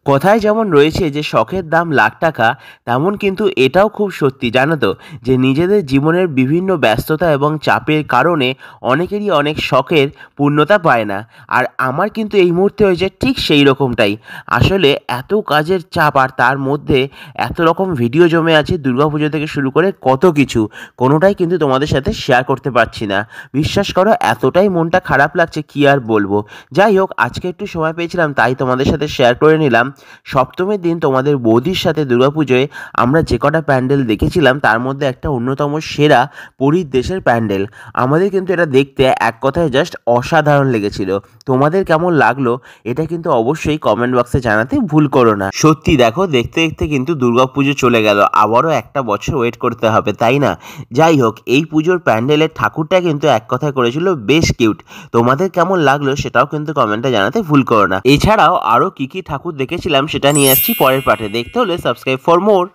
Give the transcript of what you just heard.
কথায় যেমন রয়েছে যে শখের দাম লাখ টাকা, তেমন কিন্তু এটাও খুব সত্যি জানো তো, যে নিজেদের জীবনের বিভিন্ন ব্যস্ততা এবং চাপের কারণে অনেকেরই অনেক শখের পূর্ণতা পায় না। আর আমার কিন্তু এই মুহূর্তে হয়েছে ঠিক সেই রকমটাই। আসলে এত কাজের চাপ, আর তার মধ্যে এত রকম ভিডিও জমে আছে দুর্গাপুজো থেকে শুরু করে কত কিছু, কোনোটাই কিন্তু তোমাদের সাথে শেয়ার করতে পারছি না। বিশ্বাস করো, এতটাই মনটা খারাপ লাগছে কি আর বলবো। যাই হোক, আজকে একটু সময় পেয়েছিলাম তাই তোমাদের সাথে শেয়ার করে নিলাম। সপ্তমীর দিন তোমাদের বৌদির সাথে দুর্গাপুজোয় আমরা যে কটা প্যান্ডেল দেখেছিলাম তার মধ্যে একটা অন্যতম সেরা পুরীর দেশের প্যান্ডেল। আমাদের কিন্তু এটা দেখতে এক কথায় জাস্ট অসাধারণ লেগেছিল। তোমাদের কেমন লাগলো এটা কিন্তু অবশ্যই কমেন্ট বক্সে জানাতে ভুল করো না। সত্যি দেখো, দেখতে দেখতে কিন্তু দুর্গাপুজো চলে গেল, আবারও একটা বছর ওয়েট করতে হবে, তাই না? যাই হোক, এই পুজোর প্যান্ডেলের ঠাকুরটা কিন্তু এক কথায় করেছিল বেশ কিউট। তোমাদের কেমন লাগলো সেটাও কিন্তু কমেন্টে জানাতে ভুল করো না। এছাড়াও আরও কি কি ঠাকুর দেখেছিলাম সেটা নিয়ে আসছি পরের পার্টে। দেখতে হলে সাবস্ক্রাইব ফর মোর।